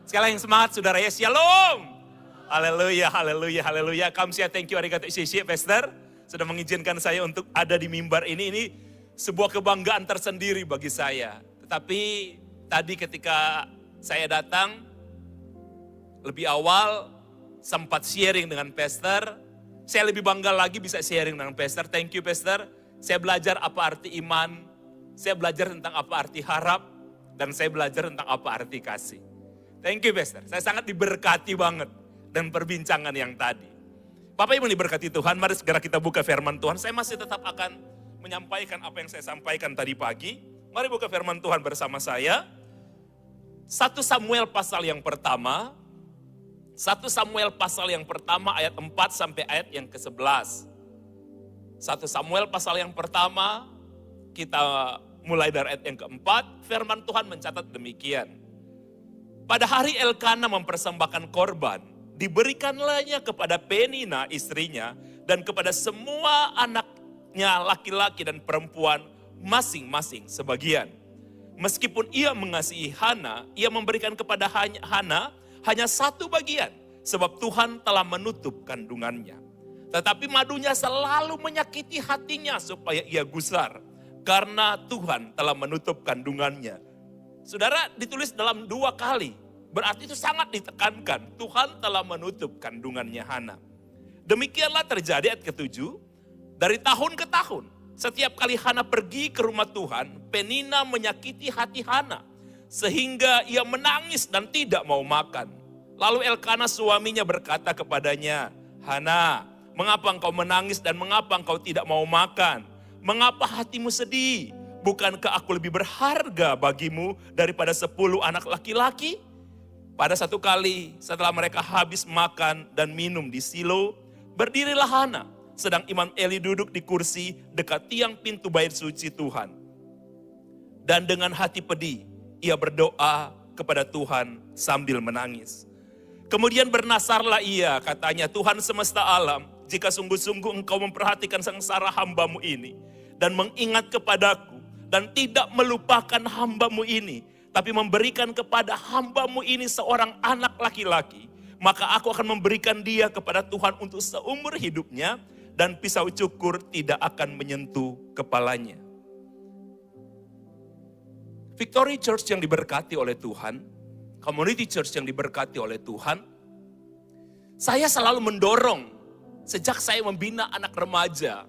Sekali lagi yang semangat saudara ya, shalom. Haleluya, haleluya, haleluya. Kamsia, thank you, arigato shishi, Pastor. Sudah mengizinkan saya untuk ada di mimbar ini. Ini sebuah kebanggaan tersendiri bagi saya. Tetapi tadi ketika saya datang, lebih awal sempat sharing dengan Pastor. Saya lebih bangga lagi bisa sharing dengan Pastor. Thank you Pastor. Saya belajar apa arti iman. Saya belajar tentang apa arti harap. Dan saya belajar tentang apa arti kasih. Thank you Pastor. Saya sangat diberkati banget dengan perbincangan yang tadi. Bapak Ibu diberkati Tuhan. Mari segera kita buka firman Tuhan. Saya masih tetap akan menyampaikan apa yang saya sampaikan tadi pagi. Mari buka firman Tuhan bersama saya. 1 Samuel pasal yang pertama. 1 Samuel pasal yang pertama ayat 4 sampai ayat yang ke-11. 1 Samuel pasal yang pertama, kita mulai dari ayat yang keempat, firman Tuhan mencatat demikian. Pada hari Elkana mempersembahkan korban, diberikanlahnya kepada Penina istrinya dan kepada semua anaknya laki-laki dan perempuan masing-masing sebagian. Meskipun ia mengasihi Hana, ia memberikan kepada Hana hanya satu bagian, sebab Tuhan telah menutup kandungannya. Tetapi madunya selalu menyakiti hatinya supaya ia gusar, karena Tuhan telah menutup kandungannya. Saudara, ditulis dalam 2 kali, berarti itu sangat ditekankan, Tuhan telah menutup kandungannya Hana. Demikianlah terjadi ayat ke-7, dari tahun ke tahun, setiap kali Hana pergi ke rumah Tuhan, Penina menyakiti hati Hana, sehingga ia menangis dan tidak mau makan. Lalu Elkana suaminya berkata kepadanya, Hana, mengapa engkau menangis dan mengapa engkau tidak mau makan? Mengapa hatimu sedih? Bukankah aku lebih berharga bagimu daripada 10 anak laki-laki? Pada satu kali setelah mereka habis makan dan minum di Silo, berdirilah Hana, sedang Imam Eli duduk di kursi dekat tiang pintu bait suci Tuhan. Dan dengan hati pedih, ia berdoa kepada Tuhan sambil menangis. Kemudian bernasarlah ia, katanya, Tuhan semesta alam, jika sungguh-sungguh engkau memperhatikan sengsara hambamu ini, dan mengingat kepadaku, dan tidak melupakan hambamu ini, tapi memberikan kepada hambamu ini seorang anak laki-laki, maka aku akan memberikan dia kepada Tuhan untuk seumur hidupnya, dan pisau cukur tidak akan menyentuh kepalanya. Victory Church yang diberkati oleh Tuhan, Community Church yang diberkati oleh Tuhan, saya selalu mendorong sejak saya membina anak remaja,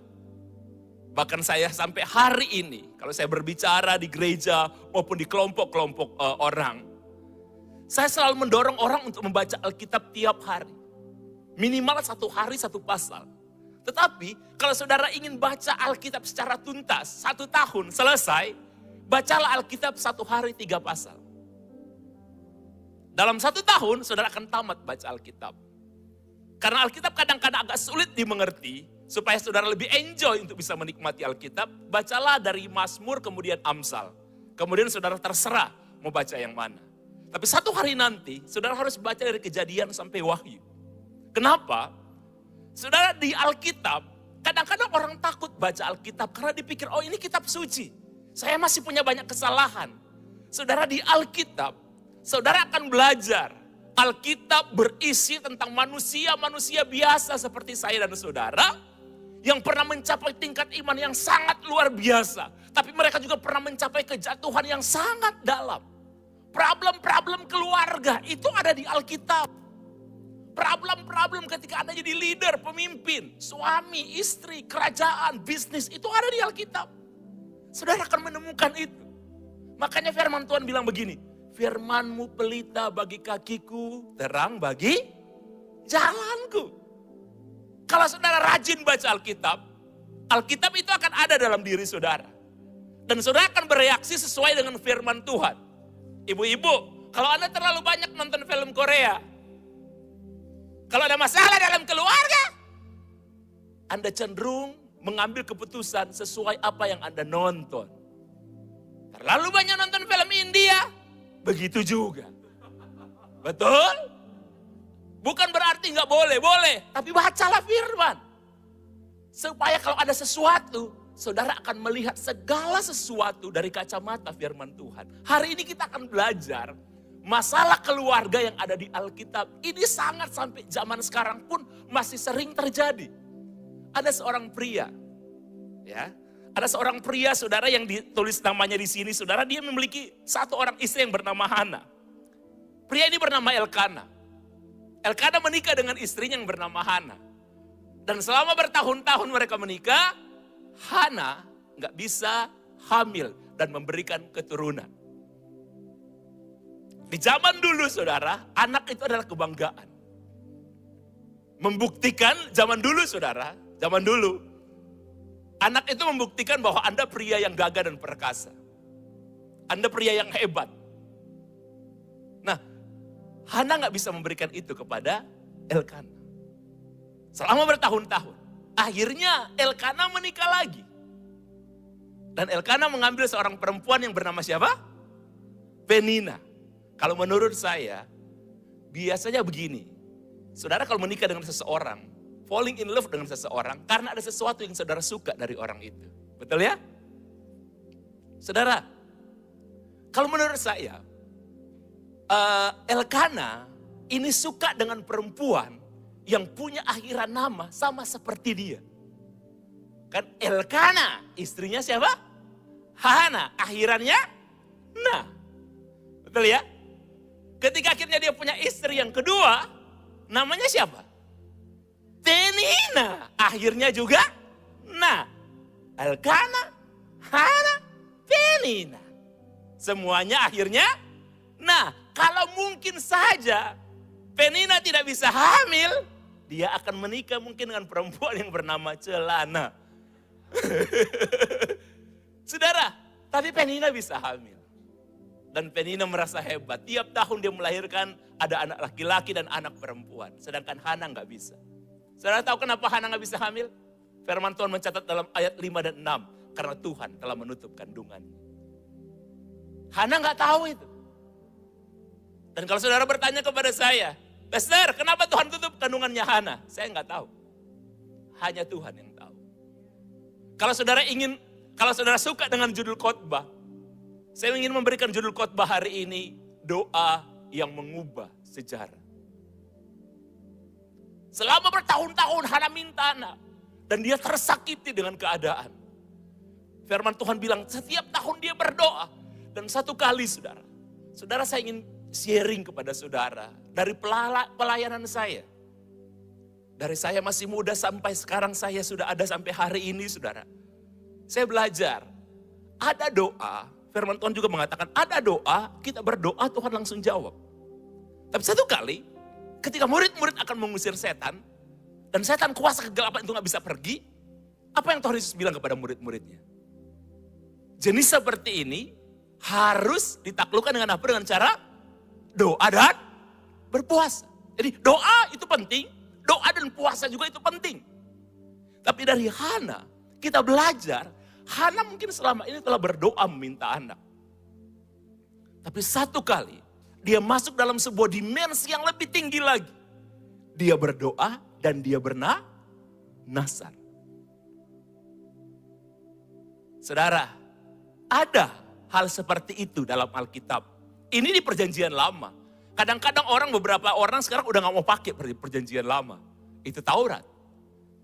bahkan saya sampai hari ini, kalau saya berbicara di gereja maupun di kelompok-kelompok orang, saya selalu mendorong orang untuk membaca Alkitab tiap hari. Minimal 1 hari 1 pasal. Tetapi kalau saudara ingin baca Alkitab secara tuntas, 1 tahun selesai, bacalah Alkitab 1 hari 3 pasal. Dalam 1 tahun, saudara akan tamat baca Alkitab. Karena Alkitab kadang-kadang agak sulit dimengerti, supaya saudara lebih enjoy untuk bisa menikmati Alkitab, bacalah dari Mazmur kemudian Amsal. Kemudian saudara terserah mau baca yang mana. Tapi 1 hari nanti, saudara harus baca dari Kejadian sampai Wahyu. Kenapa? Saudara, di Alkitab, kadang-kadang orang takut baca Alkitab karena dipikir, oh ini kitab suci. Saya masih punya banyak kesalahan. Saudara, di Alkitab, saudara akan belajar. Alkitab berisi tentang manusia-manusia biasa seperti saya dan saudara, yang pernah mencapai tingkat iman yang sangat luar biasa. Tapi mereka juga pernah mencapai kejatuhan yang sangat dalam. Problem-problem keluarga itu ada di Alkitab. Problem-problem ketika Anda jadi leader, pemimpin, suami, istri, kerajaan, bisnis, itu ada di Alkitab. Saudara akan menemukan itu. Makanya firman Tuhan bilang begini, firman-Mu pelita bagi kakiku, terang bagi jalanku. Kalau saudara rajin baca Alkitab, Alkitab itu akan ada dalam diri saudara. Dan saudara akan bereaksi sesuai dengan firman Tuhan. Ibu-ibu, kalau Anda terlalu banyak nonton film Korea, kalau ada masalah dalam keluarga, Anda cenderung mengambil keputusan sesuai apa yang Anda nonton. Terlalu banyak nonton film India, begitu juga. Betul? Bukan berarti nggak boleh, boleh. Tapi bacalah firman. Supaya kalau ada sesuatu, saudara akan melihat segala sesuatu dari kacamata firman Tuhan. Hari ini kita akan belajar Masalah keluarga yang ada di Alkitab ini sangat sampai zaman sekarang pun masih sering terjadi. Ada seorang pria, ya, ada seorang pria saudara yang ditulis namanya di sini, saudara, dia memiliki satu orang istri yang bernama Hana. Pria ini bernama Elkana. Elkana menikah dengan istrinya yang bernama Hana. Dan selama bertahun-tahun mereka menikah, Hana nggak bisa hamil dan memberikan keturunan. Di zaman dulu saudara, anak itu adalah kebanggaan. Membuktikan zaman dulu saudara, zaman dulu. Anak itu membuktikan bahwa Anda pria yang gagah dan perkasa. Anda pria yang hebat. Nah, Hana gak bisa memberikan itu kepada Elkana. Selama bertahun-tahun. Akhirnya Elkana menikah lagi. Dan Elkana mengambil seorang perempuan yang bernama siapa? Penina. Kalau menurut saya, biasanya begini. Saudara kalau menikah dengan seseorang, falling in love dengan seseorang, karena ada sesuatu yang saudara suka dari orang itu. Betul ya? Saudara, kalau menurut saya, Elkana ini suka dengan perempuan yang punya akhiran nama sama seperti dia. Kan Elkana, istrinya siapa? Hana, akhirannya Nah. Betul ya? Ketika akhirnya dia punya istri yang kedua, namanya siapa? Penina, akhirnya juga Nah. Elkana, Hana, Penina. Semuanya akhirnya Nah. Kalau mungkin saja Penina tidak bisa hamil, dia akan menikah mungkin dengan perempuan yang bernama Celana. Saudara, tapi Penina bisa hamil. Dan Penina merasa hebat. Tiap tahun dia melahirkan ada anak laki-laki dan anak perempuan. Sedangkan Hana nggak bisa. Saudara tahu kenapa Hana nggak bisa hamil? Firman Tuhan mencatat dalam ayat 5 dan 6. Karena Tuhan telah menutup kandungannya. Hana nggak tahu itu. Dan kalau saudara bertanya kepada saya, Pastor, kenapa Tuhan tutup kandungannya Hana? Saya nggak tahu. Hanya Tuhan yang tahu. Kalau saudara suka dengan judul khotbah, saya ingin memberikan judul khotbah hari ini, doa yang mengubah sejarah. Selama bertahun-tahun Hana minta anak, dan dia tersakiti dengan keadaan. Firman Tuhan bilang setiap tahun dia berdoa, dan satu kali saudara saya ingin sharing kepada saudara dari pelayanan saya. Dari saya masih muda sampai sekarang saya sudah ada sampai hari ini saudara. Saya belajar, ada doa, firman Tuhan juga mengatakan ada doa, kita berdoa Tuhan langsung jawab. Tapi satu kali ketika murid-murid akan mengusir setan, dan setan kuasa kegelapan itu gak bisa pergi, apa yang Tuhan Yesus bilang kepada murid-muridnya? Jenis seperti ini harus ditaklukkan dengan apa? Dengan cara doa dan berpuasa. Jadi doa itu penting, doa dan puasa juga itu penting. Tapi dari Hana, kita belajar, Hana mungkin selama ini telah berdoa meminta anak. Tapi satu kali, dia masuk dalam sebuah dimensi yang lebih tinggi lagi. Dia berdoa dan dia bernasar. Saudara, ada hal seperti itu dalam Alkitab. Ini di perjanjian lama. Kadang-kadang beberapa orang sekarang udah gak mau pakai perjanjian lama. Itu Taurat.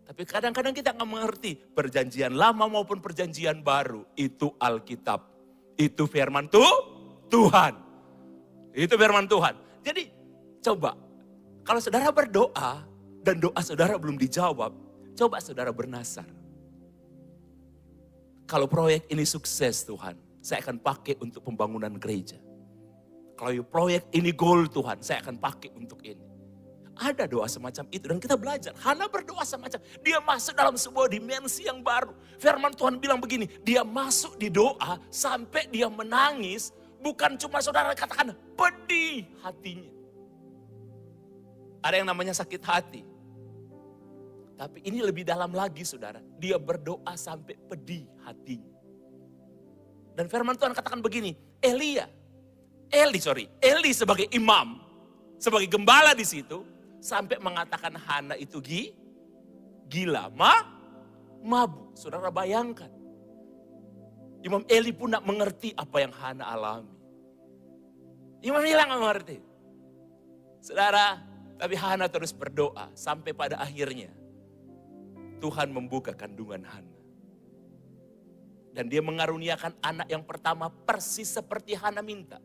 Tapi kadang-kadang kita gak mengerti perjanjian lama maupun perjanjian baru. Itu Alkitab. Itu firman Tuhan. Itu firman Tuhan. Jadi coba, kalau saudara berdoa dan doa saudara belum dijawab, coba saudara bernasar. Kalau proyek ini sukses Tuhan, saya akan pakai untuk pembangunan gereja. Kalau proyek ini goal Tuhan, saya akan pakai untuk ini. Ada doa semacam itu dan kita belajar. Hana berdoa semacam, dia masuk dalam sebuah dimensi yang baru. Firman Tuhan bilang begini, dia masuk di doa sampai dia menangis. Bukan cuma saudara katakan pedih hatinya. Ada yang namanya sakit hati. Tapi ini lebih dalam lagi saudara. Dia berdoa sampai pedih hatinya. Dan firman Tuhan katakan begini, Eli sebagai imam, sebagai gembala di situ, sampai mengatakan Hana itu gila, mabuk. Saudara bayangkan. Imam Eli pun tak mengerti apa yang Hana alami. Imam hilang nggak mengerti. Saudara, tapi Hana terus berdoa sampai pada akhirnya Tuhan membuka kandungan Hana. Dan dia mengaruniakan anak yang pertama persis seperti Hana minta.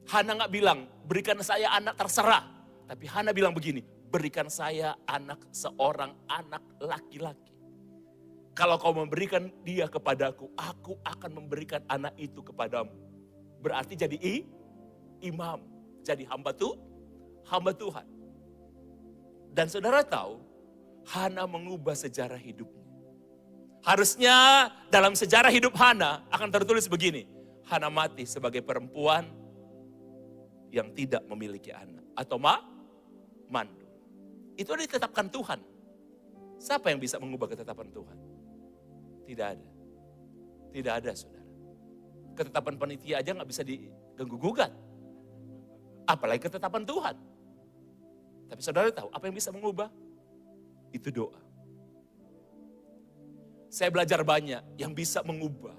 Hana nggak bilang, berikan saya anak terserah. Tapi Hana bilang begini, berikan saya seorang anak laki-laki. Kalau kau memberikan dia kepadaku, aku akan memberikan anak itu kepadamu. Berarti jadi imam, jadi hamba Tuhan. Dan saudara tahu, Hana mengubah sejarah hidupnya. Harusnya dalam sejarah hidup Hana akan tertulis begini. Hana mati sebagai perempuan yang tidak memiliki anak. Atau mandul. Itu ditetapkan Tuhan. Siapa yang bisa mengubah ketetapan Tuhan? Tidak ada. Tidak ada, saudara. Ketetapan panitia aja gak bisa diganggu-gugat. Apalagi ketetapan Tuhan. Tapi saudara tahu apa yang bisa mengubah? Itu doa. Saya belajar banyak yang bisa mengubah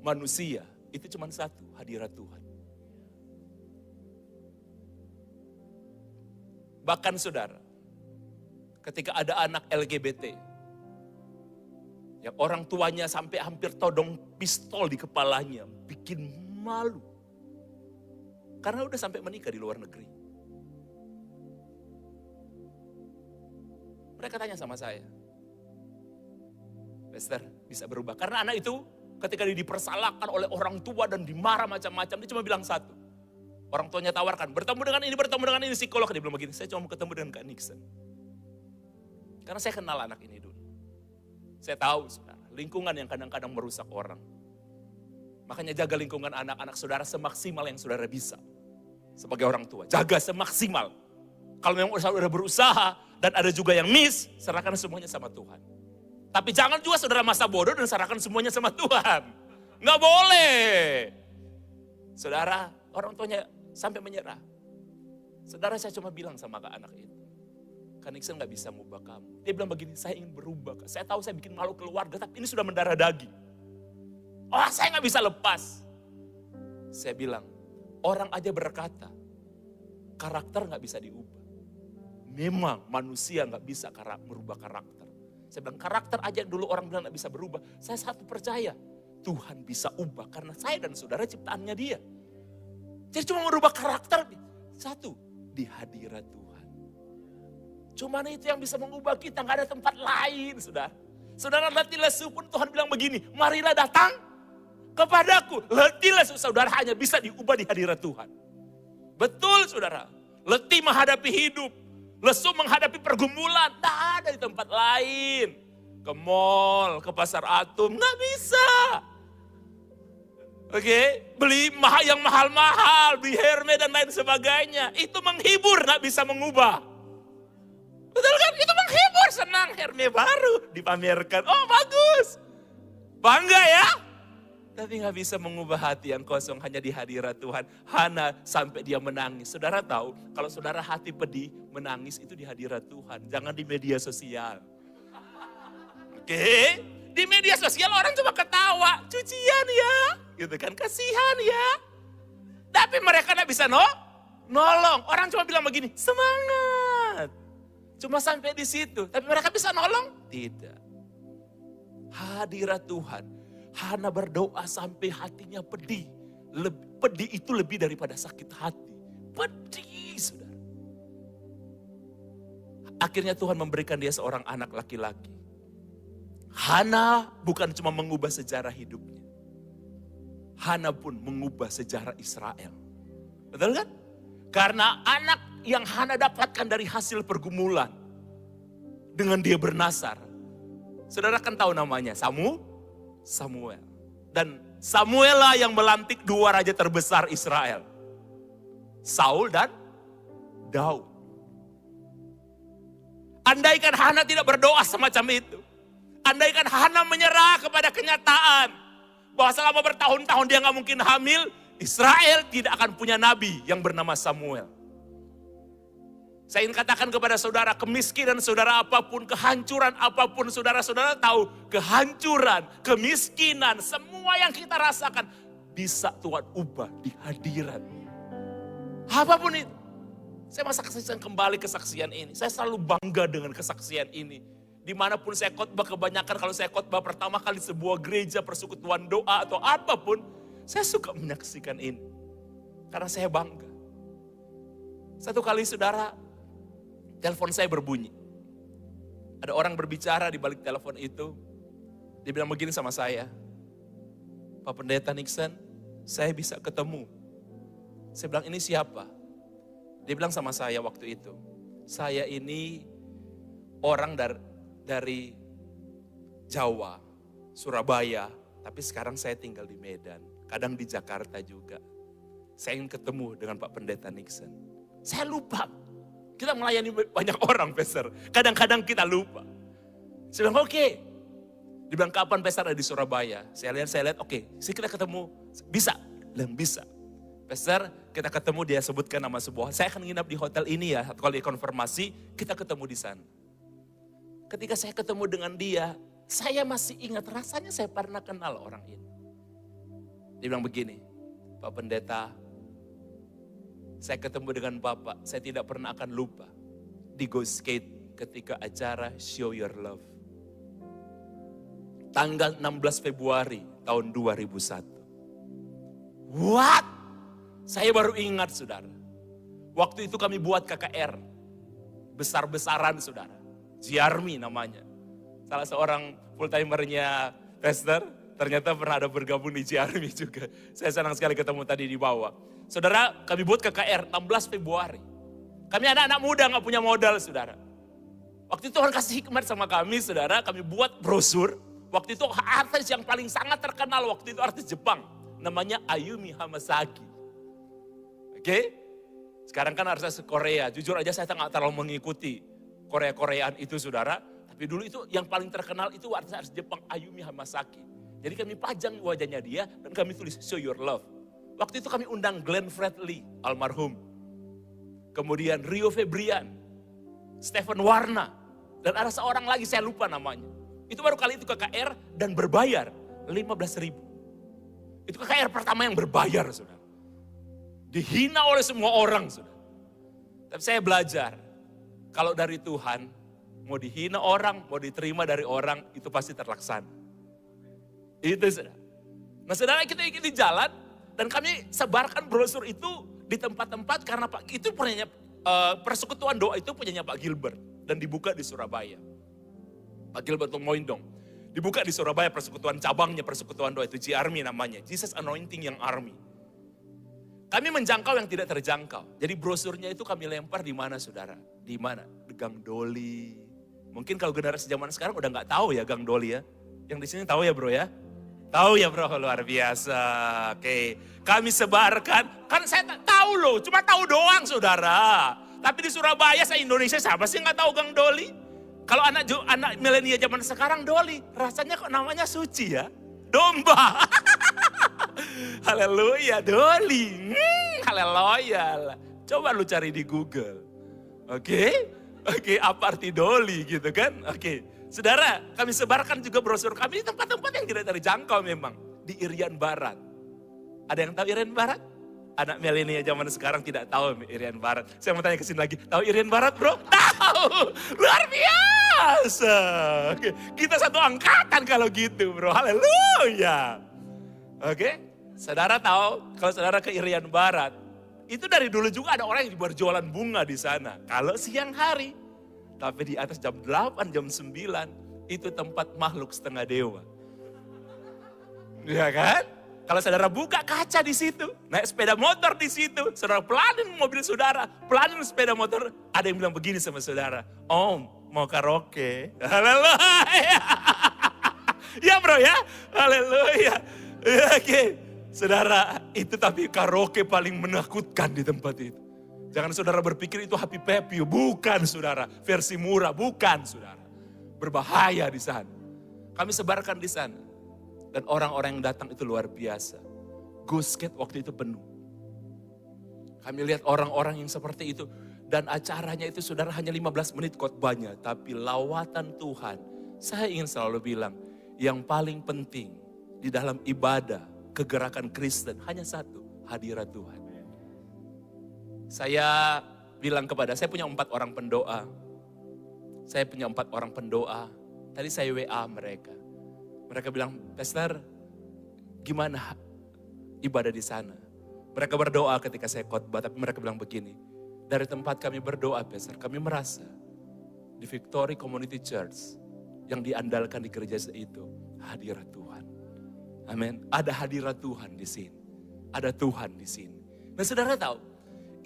manusia. Itu cuma satu, hadirat Tuhan. Bahkan saudara, ketika ada anak LGBT, yang orang tuanya sampai hampir todong pistol di kepalanya, bikin malu. Karena udah sampai menikah di luar negeri. Mereka tanya sama saya, Pastor, bisa berubah. Karena anak itu ketika dipersalahkan oleh orang tua dan dimarah macam-macam, dia cuma bilang satu. Orang tuanya tawarkan, bertemu dengan ini, psikolog. Dia bilang begini, saya cuma mau ketemu dengan Kak Nixon. Karena saya kenal anak ini dulu. Saya tahu, saudara, lingkungan yang kadang-kadang merusak orang. Makanya jaga lingkungan anak-anak saudara semaksimal yang saudara bisa. Sebagai orang tua, jaga semaksimal. Kalau memang saudara berusaha dan ada juga yang miss, serahkan semuanya sama Tuhan. Tapi jangan juga saudara masa bodoh dan serahkan semuanya sama Tuhan. Nggak boleh. Saudara, orang tuanya sampai menyerah. Saudara, saya cuma bilang sama Kak anak itu, Kak Nixon nggak bisa mengubah kamu. Dia bilang begini, saya ingin berubah. Kak. Saya tahu saya bikin malu keluarga, tapi ini sudah mendarah daging. Oh, saya nggak bisa lepas. Saya bilang, orang aja berkata, karakter nggak bisa diubah. Memang manusia nggak bisa merubah karakter. Saya bilang karakter aja dulu orang bilang gak bisa berubah. Saya satu percaya Tuhan bisa ubah karena saya dan saudara ciptaannya dia. Jadi cuma merubah karakter. Satu, di hadirat Tuhan. Cuman itu yang bisa mengubah kita, gak ada tempat lain saudara. Saudara letih lesu pun Tuhan bilang begini, marilah datang kepadaku. Letih lesu saudara hanya bisa diubah di hadirat Tuhan. Betul saudara, letih menghadapi hidup. Lesu menghadapi pergumulan, tak ada di tempat lain. Ke mall, ke pasar atom, nggak bisa. Oke, beli yang mahal-mahal, beli Hermes dan lain sebagainya. Itu menghibur, nggak bisa mengubah. Betul kan? Itu menghibur, senang. Hermes baru dipamerkan, oh bagus. Bangga ya. Tapi gak bisa mengubah hati yang kosong hanya di hadirat Tuhan. Hana sampai dia menangis. Saudara tahu kalau saudara hati pedih menangis itu di hadirat Tuhan. Jangan di media sosial. Oke? Di media sosial orang cuma ketawa. Cucian ya. Gitu kan, kasihan ya. Tapi mereka gak bisa nolong. Orang cuma bilang begini, semangat. Cuma sampai di situ. Tapi mereka bisa nolong? Tidak. Hadirat Tuhan. Hana berdoa sampai hatinya pedih. Pedih itu lebih daripada sakit hati. Pedih, saudara. Akhirnya Tuhan memberikan dia seorang anak laki-laki. Hana bukan cuma mengubah sejarah hidupnya. Hana pun mengubah sejarah Israel. Betul kan? Karena anak yang Hana dapatkan dari hasil pergumulan. Dengan dia bernasar. Saudara kan tahu namanya, Samuel. Dan Samuel lah yang melantik dua raja terbesar Israel. Saul dan Daud. Andaikan Hana tidak berdoa semacam itu. Andaikan Hana menyerah kepada kenyataan. Bahwa selama bertahun-tahun dia gak mungkin hamil. Israel tidak akan punya nabi yang bernama Samuel. Saya ingin katakan kepada saudara, kemiskinan saudara apapun, kehancuran apapun, saudara-saudara tahu, kehancuran, kemiskinan, semua yang kita rasakan, bisa Tuhan ubah di hadirat Apapun itu. Saya mau saksikan kembali kesaksian ini. Saya selalu bangga dengan kesaksian ini. Dimanapun saya khotbah, kebanyakan kalau saya khotbah pertama kali sebuah gereja, persekutuan doa atau apapun, saya suka menyaksikan ini. Karena saya bangga. Satu kali saudara, telepon saya berbunyi. Ada orang berbicara di balik telepon itu. Dia bilang begini sama saya. Pak Pendeta Nixon, saya bisa ketemu. Saya bilang, ini siapa? Dia bilang sama saya waktu itu, saya ini orang dari Jawa, Surabaya, tapi sekarang saya tinggal di Medan, kadang di Jakarta juga. Saya ingin ketemu dengan Pak Pendeta Nixon. Saya lupa, kita melayani banyak orang, Pastor. Kadang-kadang kita lupa. Saya bilang, oke. Dia bilang, kapan Pastor ada di Surabaya? Saya lihat, oke, kita ketemu, bisa, dan bisa. Pastor, kita ketemu, dia sebutkan nama sebuah, saya akan nginap di hotel ini ya, kalau dia konfirmasi, kita ketemu di sana. Ketika saya ketemu dengan dia, saya masih ingat rasanya saya pernah kenal orang ini. Dia bilang begini, Pak Pendeta, saya ketemu dengan Bapak, saya tidak pernah akan lupa. Di Go Skate ketika acara Show Your Love. Tanggal 16 Februari tahun 2001. What? Saya baru ingat saudara. Waktu itu kami buat KKR. Besar-besaran saudara. Jiarmi namanya. Salah seorang full timernya Pastor. Ternyata pernah ada bergabung di Jiarmi juga. Saya senang sekali ketemu tadi di bawah. Saudara, kami buat KKR 16 Februari. Kami anak-anak muda gak punya modal saudara. Waktu itu Tuhan kasih hikmat sama kami saudara. Kami buat brosur. Waktu itu artis yang paling sangat terkenal waktu itu artis Jepang. Namanya Ayumi Hamasaki. Oke? Sekarang kan artis Korea. Jujur aja saya nggak terlalu mengikuti Korea-Koreaan itu saudara. Tapi dulu itu yang paling terkenal itu artis Jepang Ayumi Hamasaki. Jadi kami pajang wajahnya dia dan kami tulis Show Your Love. Waktu itu kami undang Glenn Fredly, almarhum. Kemudian Rio Febrian, Stephen Warna. Dan ada seorang lagi saya lupa namanya. Itu baru kali itu KKR dan berbayar 15.000. Itu KKR pertama yang berbayar saudara. Dihina oleh semua orang saudara. Tapi saya belajar, kalau dari Tuhan, mau dihina orang, mau diterima dari orang, itu pasti terlaksana. Itu saudara. Nah saudara kita ikut di jalan, dan kami sebarkan brosur itu di tempat-tempat karena itu punyanya persekutuan doa itu punyanya Pak Gilbert. Dan dibuka di Surabaya. Pak Gilbert Moindong. Dibuka di Surabaya persekutuan cabangnya, persekutuan doa itu G-Army namanya. Jesus Anointing yang Army. Kami menjangkau yang tidak terjangkau. Jadi brosurnya itu kami lempar di mana saudara? Di mana? Di Gang Doli. Mungkin kalau generasi zaman sekarang udah nggak tahu ya Gang Doli ya. Yang di sini tahu ya bro ya? Tahu ya bro, luar biasa. Oke, kami sebarkan. Kan saya tahu loh, cuma tahu doang saudara. Tapi di Surabaya, saya Indonesia, siapa sih nggak tahu Gang Doli? Kalau anak milenial zaman sekarang Doli, rasanya kok namanya suci ya? Domba. Haleluya, Doli. Haleluya. Coba lu cari di Google. Oke, apa arti Doli gitu kan? Oke. Saudara, kami sebarkan juga brosur kami di tempat-tempat yang tidak terjangkau memang. Di Irian Barat. Ada yang tahu Irian Barat? Anak milenial zaman sekarang tidak tahu Irian Barat. Saya mau tanya ke sini lagi, tahu Irian Barat bro? Tahu, luar biasa. Oke. Kita satu angkatan kalau gitu bro, haleluya. Oke, saudara tahu kalau saudara ke Irian Barat, itu dari dulu juga ada orang yang berjualan bunga di sana. Kalau siang hari. Tapi di atas jam 8, jam 9, itu tempat makhluk setengah dewa. Ya kan? Kalau saudara buka kaca di situ, naik sepeda motor di situ, saudara pelanin mobil saudara, pelanin sepeda motor, ada yang bilang begini sama saudara, Om, mau karaoke? Haleluya. Ya bro ya, haleluya. Oke, saudara, itu tapi karaoke paling menakutkan di tempat itu. Jangan saudara berpikir itu Happy Peppy, bukan saudara. Versi murah, bukan saudara. Berbahaya di sana. Kami sebarkan di sana. Dan orang-orang yang datang itu luar biasa. Go Skate waktu itu penuh. Kami lihat orang-orang yang seperti itu. Dan acaranya itu saudara hanya 15 menit khotbahnya. Tapi lawatan Tuhan, saya ingin selalu bilang, yang paling penting di dalam ibadah, kegerakan Kristen, hanya satu, hadirat Tuhan. Saya bilang saya punya 4 orang pendoa. Saya punya 4 orang pendoa. Tadi saya WA mereka. Mereka bilang, Pastor, gimana ibadah di sana? Mereka berdoa ketika saya khotbah, tapi mereka bilang begini, dari tempat kami berdoa, Pastor, kami merasa di Victory Community Church yang diandalkan di gereja itu hadirat Tuhan. Amin. Ada hadirat Tuhan di sini. Ada Tuhan di sini. Nah, saudara tahu,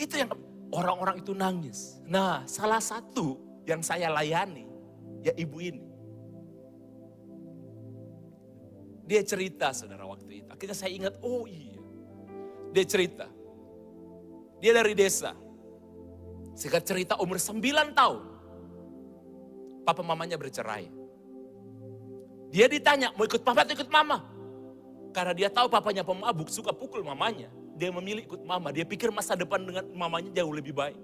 itu yang orang-orang itu nangis. Nah, salah satu yang saya layani, ya ibu ini. Dia cerita, saudara, waktu itu. Akhirnya saya ingat, oh iya. Dia cerita. Dia dari desa. Singkat cerita umur 9 tahun. Papa mamanya bercerai. Dia ditanya, mau ikut papa atau ikut mama? Karena dia tahu papanya pemabuk, suka pukul mamanya. Dia memilih ikut mama. Dia pikir masa depan dengan mamanya jauh lebih baik.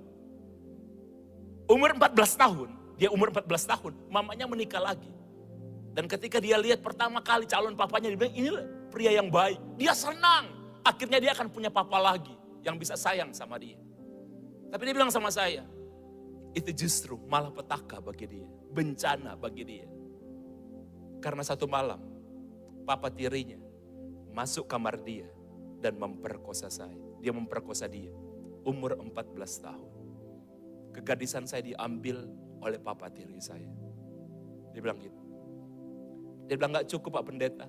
Umur 14 tahun. Dia umur 14 tahun. Mamanya menikah lagi. Dan ketika dia lihat pertama kali calon papanya, dia bilang, inilah pria yang baik. Dia senang. Akhirnya dia akan punya papa lagi. Yang bisa sayang sama dia. Tapi dia bilang sama saya, itu justru malah petaka bagi dia. Bencana bagi dia. Karena satu malam, papa tirinya masuk kamar dia dan memperkosa saya. Dia memperkosa dia. Umur 14 tahun. Kegadisan saya diambil oleh papa tiri saya. Dia bilang gitu. Dia bilang gak cukup Pak Pendeta.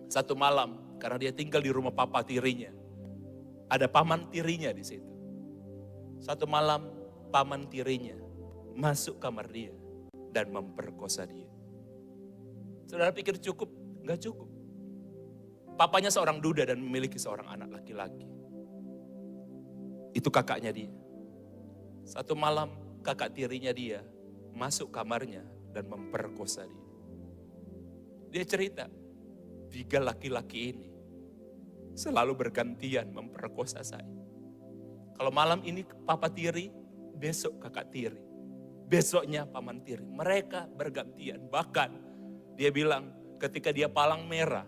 Satu malam, karena dia tinggal di rumah papa tirinya. Ada paman tirinya di situ. Satu malam, paman tirinya masuk kamar dia dan memperkosa dia. Saudara pikir cukup? Gak cukup. Papanya seorang duda dan memiliki seorang anak laki-laki. Itu kakaknya dia. Satu malam kakak tirinya dia masuk kamarnya dan memperkosa dia. Dia cerita, 3 laki-laki ini selalu bergantian memperkosa saya. Kalau malam ini papa tiri, besok kakak tiri. Besoknya paman tiri. Mereka bergantian. Bahkan dia bilang ketika dia palang merah,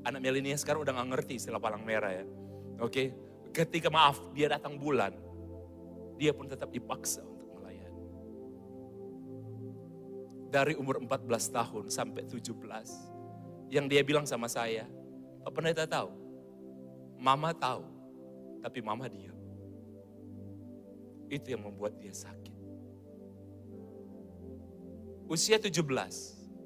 anak milenial sekarang udah gak ngerti istilah palang merah ya. Oke, ketika dia datang bulan, dia pun tetap dipaksa untuk melayani. Dari umur 14 tahun sampai 17, yang dia bilang sama saya, Pak Pendeta tahu, Mama tahu, tapi Mama diam. Itu yang membuat dia sakit. Usia 17,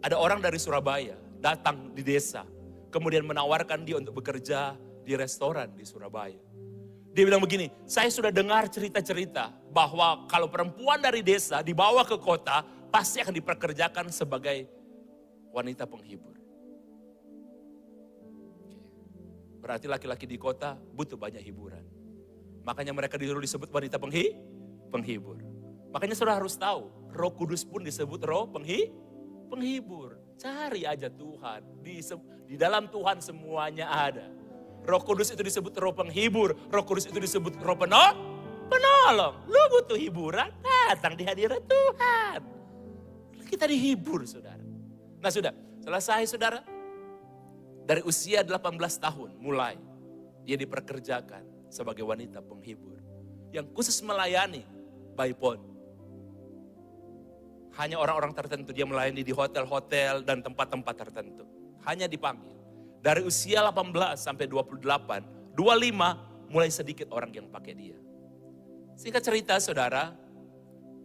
ada orang dari Surabaya datang di desa, kemudian menawarkan dia untuk bekerja di restoran di Surabaya. Dia bilang begini, saya sudah dengar cerita-cerita bahwa kalau perempuan dari desa dibawa ke kota, pasti akan diperkerjakan sebagai wanita penghibur. Berarti laki-laki di kota butuh banyak hiburan. Makanya mereka disuruh disebut wanita penghibur. Makanya saudara harus tahu, Roh Kudus pun disebut roh penghibur. Cari aja Tuhan. Di dalam Tuhan semuanya ada. Roh Kudus itu disebut roh penghibur. Roh Kudus itu disebut roh penolong. Lu butuh hiburan, datang di hadirat Tuhan. Kita dihibur, saudara. Nah sudah, selesai saudara. Dari usia 18 tahun mulai, dia diperkerjakan sebagai wanita penghibur. Yang khusus melayani by phone. Hanya orang-orang tertentu, dia melayani di hotel-hotel dan tempat-tempat tertentu. Hanya dipanggil. Dari usia 18 sampai 28, 25 mulai sedikit orang yang pakai dia. Singkat cerita saudara,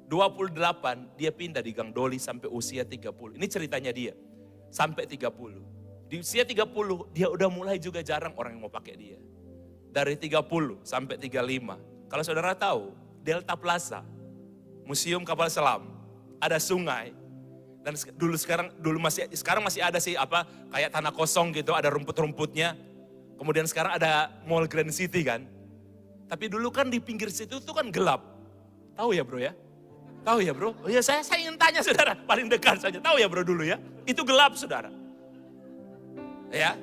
28 dia pindah di Gang Doli sampai usia 30. Ini ceritanya dia, sampai 30. Di usia 30 dia udah mulai juga jarang orang yang mau pakai dia. Dari 30 sampai 35. Kalau saudara tahu, Delta Plaza, Museum Kapal Selam, ada sungai. Dan sekarang masih ada sih kayak tanah kosong gitu, ada rumput-rumputnya. Kemudian sekarang ada Mall Grand City kan. Tapi dulu kan di pinggir situ tuh kan gelap. Tahu ya bro ya? Tahu ya bro? Oh ya saya ingin tanya saudara, paling dekat saja. Tahu ya bro dulu ya? Itu gelap saudara. Ya?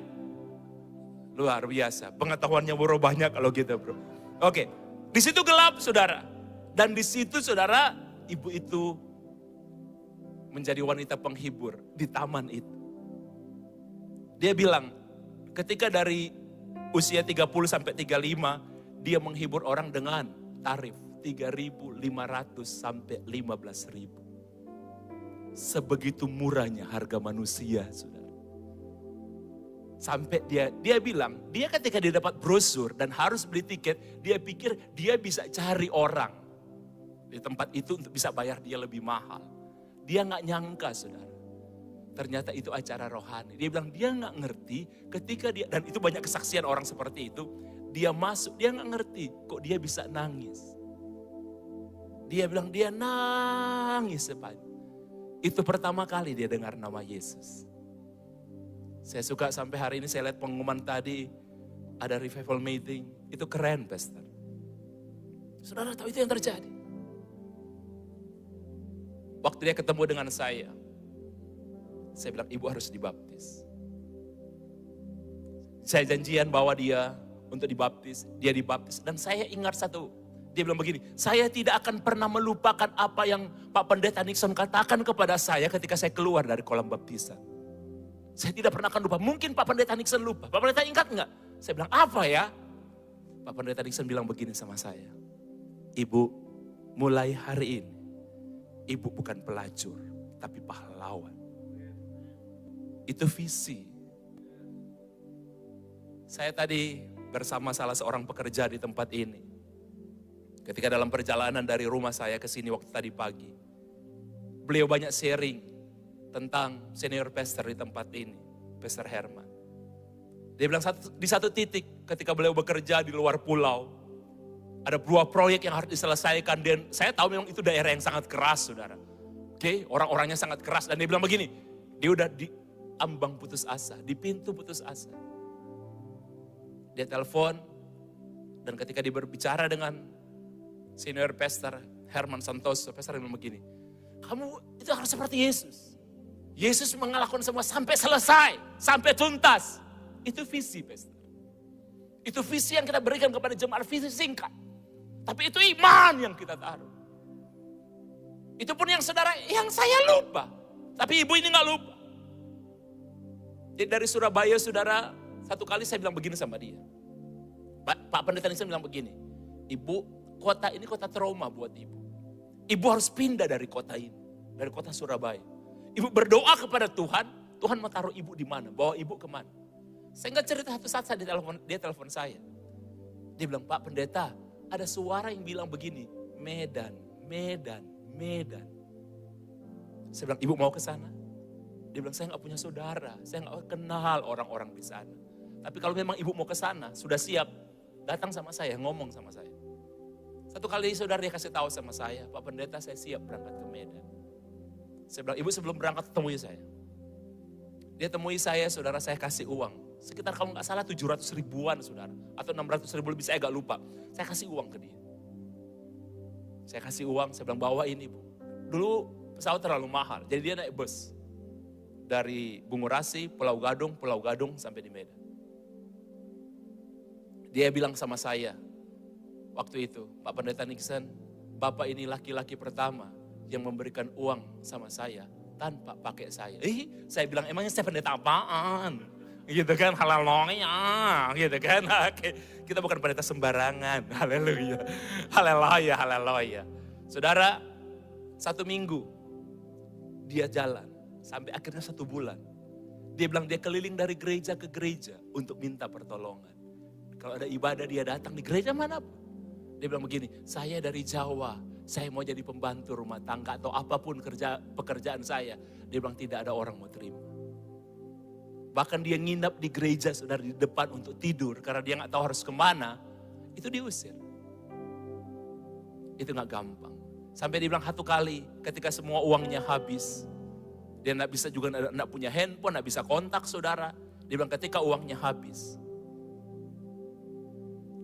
Luar biasa. Pengetahuannya bro banyak kalau gitu bro. Oke, di situ gelap saudara. Dan di situ saudara, ibu itu menjadi wanita penghibur di taman itu. Dia bilang, ketika dari usia 30 sampai 35, dia menghibur orang dengan tarif 3.500 sampai 15.000. Sebegitu murahnya harga manusia, saudara. Sampai dia bilang, dia ketika dia dapat brosur dan harus beli tiket, dia pikir dia bisa cari orang di tempat itu untuk bisa bayar dia lebih mahal. Dia nggak nyangka, saudara. Ternyata itu acara rohani. Dia bilang dia nggak ngerti ketika dia, dan itu banyak kesaksian orang seperti itu. Dia masuk, dia nggak ngerti kok dia bisa nangis. Dia bilang dia nangis sepanjang. Itu pertama kali dia dengar nama Yesus. Saya suka sampai hari ini saya lihat pengumuman tadi, ada revival meeting. Itu keren, Pastor. Saudara tahu itu yang terjadi. Waktu dia ketemu dengan saya bilang ibu harus dibaptis. Saya janjian bawa dia untuk dibaptis, dia dibaptis. Dan saya ingat satu, dia bilang begini, saya tidak akan pernah melupakan apa yang Pak Pendeta Nixon katakan kepada saya ketika saya keluar dari kolam baptisan. Saya tidak pernah akan lupa. Mungkin Pak Pendeta Nixon lupa. Pak Pendeta ingat enggak? Saya bilang, apa ya? Pak Pendeta Nixon bilang begini sama saya. Ibu, mulai hari ini, ibu bukan pelacur, tapi pahlawan. Itu visi. Saya tadi bersama salah seorang pekerja di tempat ini. Ketika dalam perjalanan dari rumah saya ke sini waktu tadi pagi. Beliau banyak sharing tentang senior pastor di tempat ini, Pastor Herman. Dia bilang di satu titik ketika beliau bekerja di luar pulau, ada dua proyek yang harus diselesaikan dan saya tahu memang itu daerah yang sangat keras, saudara. Oke, orang-orangnya sangat keras dan dia bilang begini, dia udah di ambang putus asa, di pintu putus asa. Dia telepon dan ketika dia berbicara dengan senior pastor Herman Santoso, pastor bilang begini, kamu itu harus seperti Yesus. Yesus mengalahkan semua sampai selesai, sampai tuntas. Itu visi, pastor. Itu visi yang kita berikan kepada jemaat, visi singkat. Tapi itu iman yang kita taruh. Itu pun yang saudara, yang saya lupa. Tapi ibu ini gak lupa. Jadi dari Surabaya, saudara, satu kali saya bilang begini sama dia. Pak Pendeta Nixon bilang begini, ibu, kota ini kota trauma buat ibu. Ibu harus pindah dari kota ini, dari kota Surabaya. Ibu berdoa kepada Tuhan, Tuhan mau taruh ibu di mana, bawa ibu kemana. Saya nggak cerita satu saat dia telepon saya. Dia bilang, Pak Pendeta, ada suara yang bilang begini, Medan, Medan, Medan. Saya bilang, ibu mau ke sana? Dia bilang, saya nggak punya saudara, saya nggak kenal orang-orang di sana. Tapi kalau memang ibu mau ke sana, sudah siap, datang sama saya, ngomong sama saya. Satu kali saudara dia kasih tahu sama saya, Pak Pendeta saya siap berangkat ke Medan. Saya bilang, ibu sebelum berangkat temui saya. Dia temui saya, saudara saya kasih uang. Sekitar kalau nggak salah 700 ribuan saudara. Atau 600 ribu lebih, saya agak lupa. Saya kasih uang ke dia. Saya kasih uang, saya bilang bawa ini bu. Dulu pesawat terlalu mahal, jadi dia naik bus. Dari Bungurasi, Pulau Gadung sampai di Medan. Dia bilang sama saya, waktu itu, Pak Pendeta Nixon, Bapak ini laki-laki pertama yang memberikan uang sama saya tanpa pakai saya. Saya bilang emangnya saya pendeta apaan? Gitu kan, haleluya, gitu kan. Kita bukan pendeta sembarangan, haleluya, haleluya, haleluya. Saudara, 1 minggu dia jalan sampai akhirnya 1 bulan. Dia bilang dia keliling dari gereja ke gereja untuk minta pertolongan. Kalau ada ibadah dia datang di gereja manapun. Dia bilang begini, saya dari Jawa, saya mau jadi pembantu rumah tangga atau apapun pekerjaan saya. Dia bilang tidak ada orang mau terima. Bahkan dia nginap di gereja saudara di depan untuk tidur karena dia gak tahu harus kemana. Itu diusir. Itu gak gampang. Sampai dia bilang 1 kali ketika semua uangnya habis. Dia gak bisa juga gak punya handphone, gak bisa kontak saudara. Dia bilang ketika uangnya habis.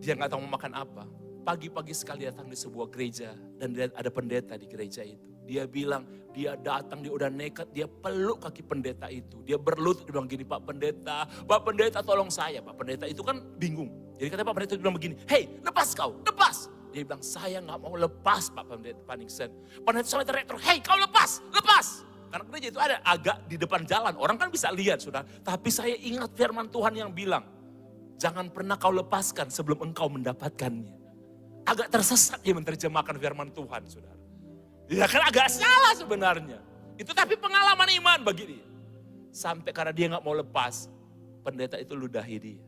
Dia gak tahu mau makan apa. Pagi-pagi sekali datang di sebuah gereja dan ada pendeta di gereja itu. Dia bilang, dia datang, dia udah nekat, dia peluk kaki pendeta itu. Dia berlutut, dia bilang gini, Pak Pendeta tolong saya. Pak Pendeta itu kan bingung. Jadi kata Pak Pendeta bilang begini, hei lepas kau, lepas. Dia bilang, saya gak mau lepas Pak Pendeta Nixon. Pendeta sampai teriak, hei kau lepas, lepas. Karena gereja itu ada agak di depan jalan, orang kan bisa lihat sudah. Tapi saya ingat firman Tuhan yang bilang, Jangan pernah kau lepaskan sebelum engkau mendapatkannya. Agak tersesat dia menerjemahkan firman Tuhan, saudara. Ya kan agak salah sebenarnya. Itu tapi pengalaman iman bagi dia. Sampai karena dia gak mau lepas, pendeta itu ludahi dia.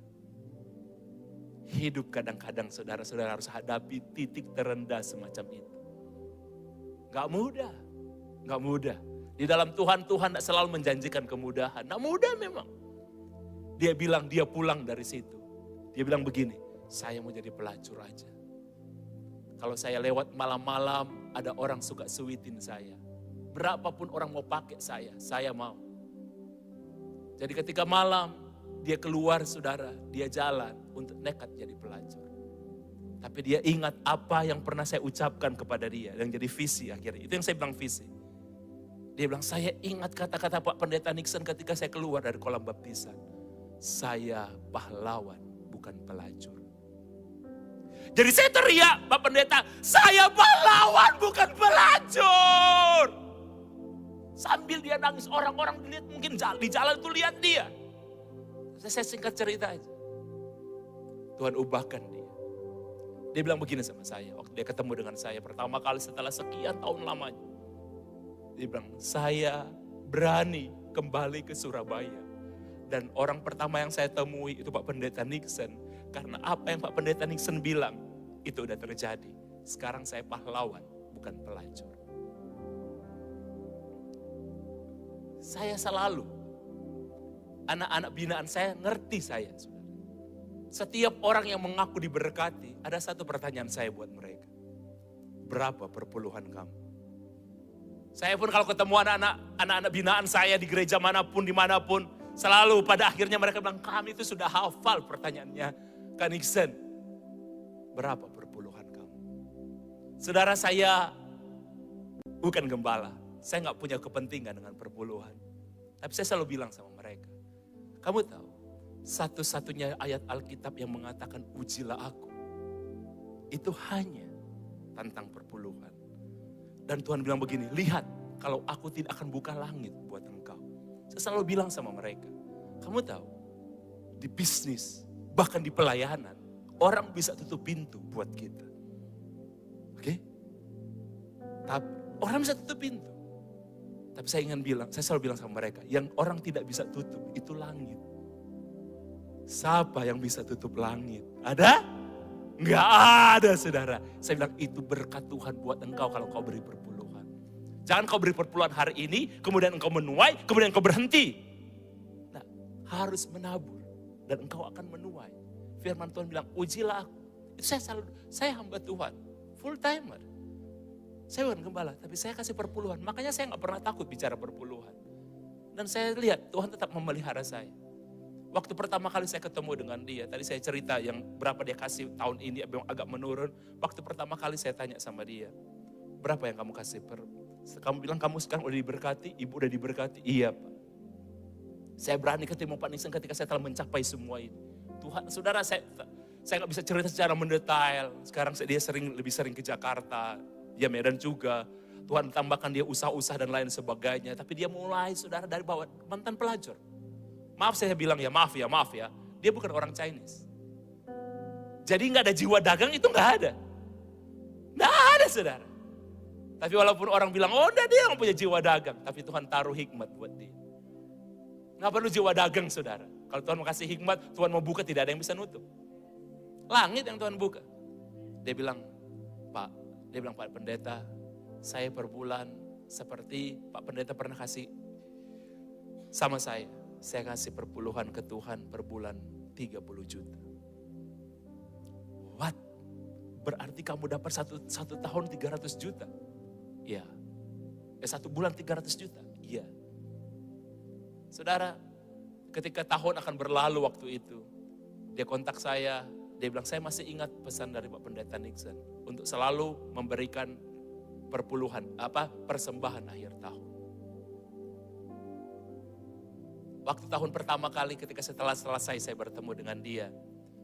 Hidup kadang-kadang saudara-saudara harus hadapi titik terendah semacam itu. Gak mudah, gak mudah. Di dalam Tuhan, Tuhan gak selalu menjanjikan kemudahan. Gak mudah memang. Dia bilang dia pulang dari situ. Dia bilang begini, saya mau jadi pelacur aja. Kalau saya lewat malam-malam, ada orang suka suitin saya. Berapapun orang mau pakai saya mau. Jadi ketika malam, dia keluar saudara, dia jalan untuk nekat jadi pelacur. Tapi dia ingat apa yang pernah saya ucapkan kepada dia, yang jadi visi akhirnya. Itu yang saya bilang visi. Dia bilang, saya ingat kata-kata Pak Pendeta Nixon ketika saya keluar dari kolam baptisan. Saya pahlawan, bukan pelacur. Jadi saya teriak, Pak Pendeta, saya pahlawan bukan pelacur. Sambil dia nangis, orang-orang lihat mungkin di jalan itu lihat dia. Saya singkat cerita aja. Tuhan ubahkan dia. Dia bilang begini sama saya, waktu dia ketemu dengan saya pertama kali setelah sekian tahun lamanya. Dia bilang, saya berani kembali ke Surabaya. Dan orang pertama yang saya temui itu Pak Pendeta Nixon. Karena apa yang Pak Pendeta Nixon bilang, itu udah terjadi. Sekarang saya pahlawan, bukan pelacur. Saya selalu, anak-anak binaan saya ngerti saya. Setiap orang yang mengaku diberkati, ada satu pertanyaan saya buat mereka. Berapa perpuluhan kamu? Saya pun kalau ketemu anak-anak binaan saya di gereja manapun, dimanapun, selalu pada akhirnya mereka bilang, kami itu sudah hafal pertanyaannya. Kak Nixon, berapa perpuluhan kamu? Saudara, saya bukan gembala. Saya gak punya kepentingan dengan perpuluhan. Tapi saya selalu bilang sama mereka, kamu tahu, satu-satunya ayat Alkitab yang mengatakan ujilah aku, itu hanya tentang perpuluhan. Dan Tuhan bilang begini, lihat kalau aku tidak akan buka langit buat engkau. Saya selalu bilang sama mereka, kamu tahu, di bisnis, bahkan di pelayanan, orang bisa tutup pintu buat kita. Oke? Tapi orang bisa tutup pintu. Tapi saya selalu bilang sama mereka, yang orang tidak bisa tutup itu langit. Siapa yang bisa tutup langit? Ada? Enggak ada, saudara. Saya bilang itu berkat Tuhan buat engkau kalau kau beri perpuluhan. Jangan kau beri perpuluhan hari ini, kemudian engkau menuai, kemudian engkau berhenti. Nah, harus menabur dan engkau akan menuai. Firman Tuhan bilang, ujilah aku. Itu saya hamba Tuhan, full timer. Saya bukan gembala, tapi saya kasih perpuluhan. Makanya saya gak pernah takut bicara perpuluhan. Dan saya lihat Tuhan tetap memelihara saya. Waktu pertama kali saya ketemu dengan dia, tadi saya cerita yang berapa dia kasih tahun ini agak menurun. Waktu pertama kali saya tanya sama dia, berapa yang kamu kasih kamu bilang kamu sekarang udah diberkati, ibu udah diberkati. Iya Pak. Saya berani ketemu Pak Nixon ketika saya telah mencapai semua ini. Tuhan, saudara, saya gak bisa cerita secara mendetail. Sekarang dia lebih sering ke Jakarta, dia Medan juga. Tuhan tambahkan dia usaha-usaha dan lain sebagainya. Tapi dia mulai, saudara, dari bawah mantan pelacur. Maaf saya bilang maaf ya. Dia bukan orang Chinese. Jadi gak ada jiwa dagang itu gak ada. Gak ada, saudara. Tapi walaupun orang bilang, oh enggak, dia gak punya jiwa dagang. Tapi Tuhan taruh hikmat buat dia. Gak perlu jiwa dagang, saudara. Kalau Tuhan mau kasih hikmat, Tuhan mau buka, tidak ada yang bisa nutup. Langit yang Tuhan buka. Dia bilang, Pak Pendeta, saya per bulan seperti Pak Pendeta pernah kasih sama saya. Saya kasih perpuluhan ke Tuhan per bulan 30 juta. What? Berarti kamu dapat satu tahun 300 juta? Iya. Satu bulan 300 juta? Iya. Saudara, ketika tahun akan berlalu waktu itu, dia kontak saya, dia bilang, saya masih ingat pesan dari Pak Pendeta Nixon untuk selalu memberikan persembahan akhir tahun. Waktu tahun pertama kali ketika setelah selesai saya bertemu dengan dia,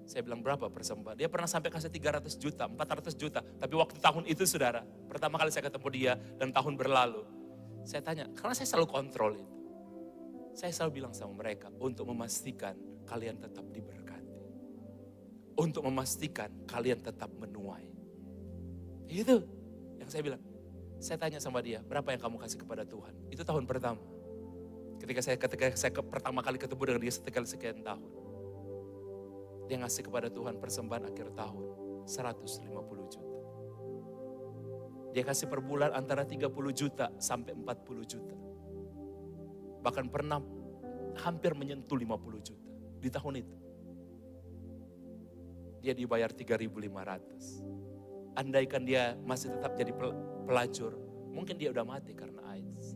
saya bilang berapa persembahan? Dia pernah sampai kasih 300 juta, 400 juta. Tapi waktu tahun itu, saudara, pertama kali saya ketemu dia dan tahun berlalu, saya tanya, karena saya selalu kontrol itu. Saya selalu bilang sama mereka untuk memastikan kalian tetap diberkati. untuk memastikan kalian tetap menuai. Itu yang saya bilang. Saya tanya sama dia, berapa yang kamu kasih kepada Tuhan? Itu tahun pertama. Ketika saya pertama kali ketemu dengan dia sekian tahun. Dia ngasih kepada Tuhan persembahan akhir tahun 150 juta. Dia kasih per bulan antara 30 juta sampai 40 juta. Bahkan pernah hampir menyentuh 50 juta di tahun itu. Dia dibayar 3.500. Andaikan dia masih tetap jadi pelacur, mungkin dia udah mati karena AIDS.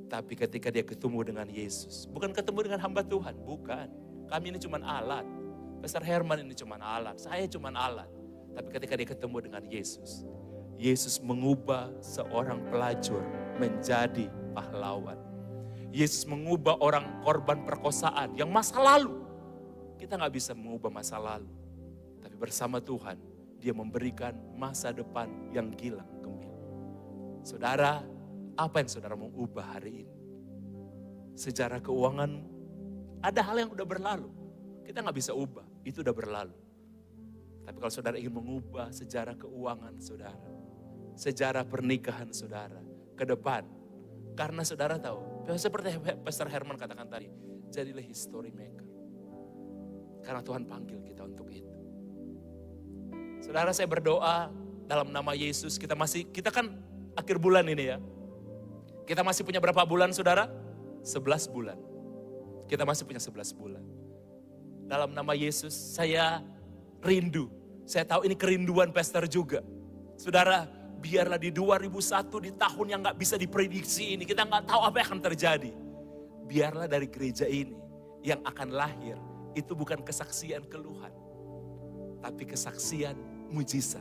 Tapi ketika dia ketemu dengan Yesus, bukan ketemu dengan hamba Tuhan, bukan. Kami ini cuma alat. Pastor Herman ini cuma alat, saya cuma alat. Tapi ketika dia ketemu dengan Yesus, Yesus mengubah seorang pelacur menjadi pahlawan. Yesus mengubah orang korban perkosaan yang masa lalu. Kita gak bisa mengubah masa lalu. Tapi bersama Tuhan, dia memberikan masa depan yang gilang gemilang. Saudara, apa yang saudara mau ubah hari ini? Sejarah keuangan, ada hal yang udah berlalu. Kita gak bisa ubah, itu udah berlalu. Tapi kalau saudara ingin mengubah sejarah keuangan saudara, sejarah pernikahan saudara ke depan. Karena saudara tahu, seperti Pastor Herman katakan tadi, jadilah history maker. Karena Tuhan panggil kita untuk itu. Saudara, saya berdoa dalam nama Yesus, kita kan akhir bulan ini ya. Kita masih punya berapa bulan saudara? 11 bulan. Kita masih punya 11 bulan. Dalam nama Yesus, saya rindu. Saya tahu ini kerinduan pastor juga. Saudara, biarlah di 2001, di tahun yang gak bisa diprediksi ini, kita gak tahu apa yang akan terjadi. Biarlah dari gereja ini, yang akan lahir, itu bukan kesaksian keluhan. Tapi kesaksian mujizat.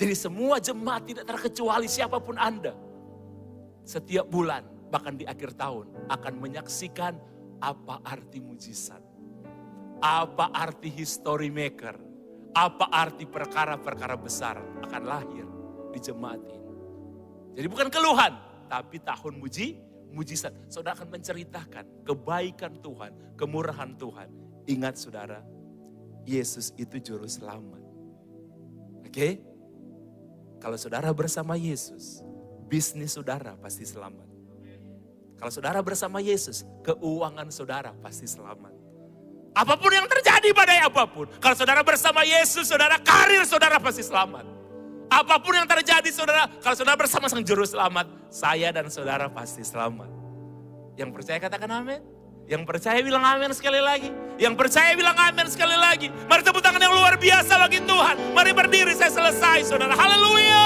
Jadi semua jemaat tidak terkecuali siapapun Anda. Setiap bulan, bahkan di akhir tahun, akan menyaksikan apa arti mujizat. Apa arti history maker. Apa arti perkara-perkara besar akan lahir di jemaat ini. Jadi bukan keluhan, tapi tahun mujizat. Saudara akan menceritakan kebaikan Tuhan, kemurahan Tuhan. Ingat saudara, Yesus itu juru selamat. Oke? Kalau saudara bersama Yesus, bisnis saudara pasti selamat. Kalau saudara bersama Yesus, keuangan saudara pasti selamat. Apapun yang terjadi pada apapun. Kalau saudara bersama Yesus, saudara karir saudara pasti selamat. Apapun yang terjadi saudara, kalau saudara bersama sang juru selamat, saya dan saudara pasti selamat. Yang percaya katakan amin. Yang percaya bilang amin sekali lagi. Yang percaya bilang amin sekali lagi. Mari tepuk tangan yang luar biasa bagi Tuhan. Mari berdiri, saya selesai saudara. Haleluya.